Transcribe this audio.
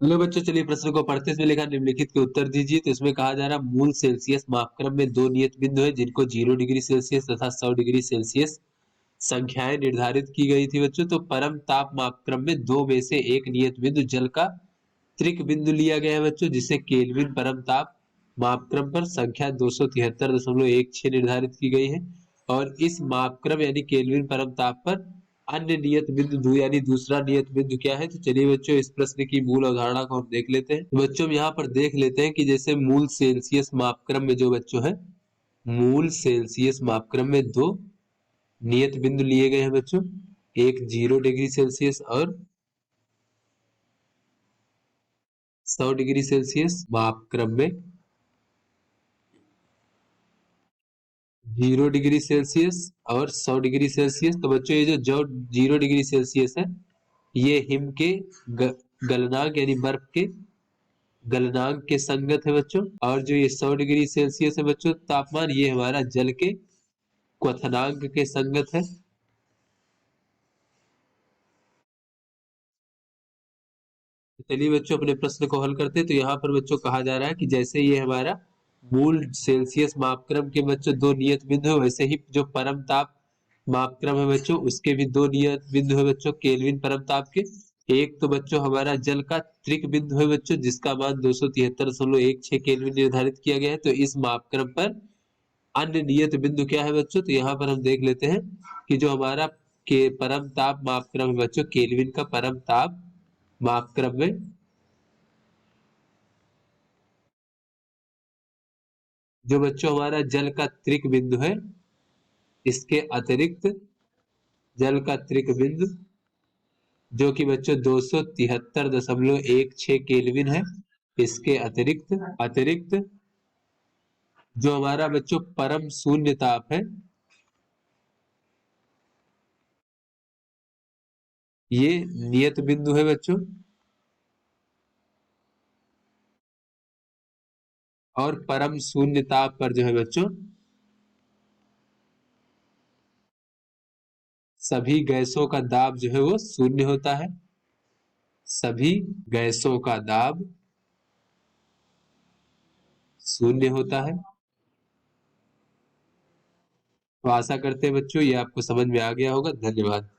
Hello बच्चों, चलिए प्रश्न को पढ़ते हुए लिखा निम्नलिखित के उत्तर दीजिए। तो इसमें कहा जा रहा मूल सेल्सियस मापक्रम में दो नियत बिंदु है जिनको 0 डिग्री सेल्सियस तथा 100 डिग्री सेल्सियस संख्याएं निर्धारित की गई थी बच्चों। तो परम ताप मापक्रम में दो में से एक नियत बिंदु जल का त्रिक बिंदु लिया गया है बच्चों, जिसे केल्विन परम ताप मापक्रम पर संख्या 273.16 निर्धारित की गई है। और इस मापक्रम यानी केल्विन परम ताप पर अन्य नियत बिंदु यानी दूसरा नियत बिंदु क्या है। तो चलिए बच्चों, इस प्रश्न की मूल अवधारणा को हम देख लेते हैं। तो बच्चों हम यहाँ पर देख लेते हैं कि जैसे मूल सेल्सियस मापक्रम में जो बच्चों है, मूल सेल्सियस मापक्रम में दो नियत बिंदु लिए गए हैं बच्चों, एक 0 डिग्री सेल्सियस और 100 डिग्री सेल्सियस मापक्रम में 0 डिग्री सेल्सियस और 100 डिग्री सेल्सियस। तो बच्चों ये जो 0 डिग्री सेल्सियस है, ये हिम के गलनांक यानी बर्फ के गलनांक के संगत है बच्चों। और जो ये 100 डिग्री सेल्सियस है बच्चों तापमान, ये हमारा जल के क्वथनांक के संगत है। चलिए बच्चों अपने प्रश्न को हल करते हैं। तो यहाँ पर बच्चों कहा जा रहा है कि जैसे ये हमारा मूल सेल्सियस मापक्रम के बच्चों दो नियत बिंदु है, वैसे ही जो परम ताप मापक्रम है बच्चों, उसके भी दो नियत बिंदु है बच्चों केल्विन परम ताप के। एक तो बच्चों हमारा जल का त्रिक बिंदु है बच्चों, जिसका मान 273.16 केल्विन निर्धारित किया गया है। तो इस मापक्रम पर अन्य नियत बिंदु क्या है बच्चों। तो यहाँ पर हम देख लेते हैं कि जो हमारा के परम ताप मापक्रम है बच्चों, केल्विन का परम ताप मापक्रम में जो बच्चों हमारा जल का त्रिक बिंदु है, इसके अतिरिक्त जल का त्रिक बिंदु जो कि बच्चों 273.16 केल्विन है, इसके अतिरिक्त अतिरिक्त जो हमारा बच्चों परम शून्य ताप है, ये नियत बिंदु है बच्चों। और परम शून्य ताप पर जो है बच्चों सभी गैसों का दाब जो है वो शून्य होता है। सभी गैसों का दाब शून्य होता है। तो आशा करते हैं बच्चों ये आपको समझ में आ गया होगा। धन्यवाद।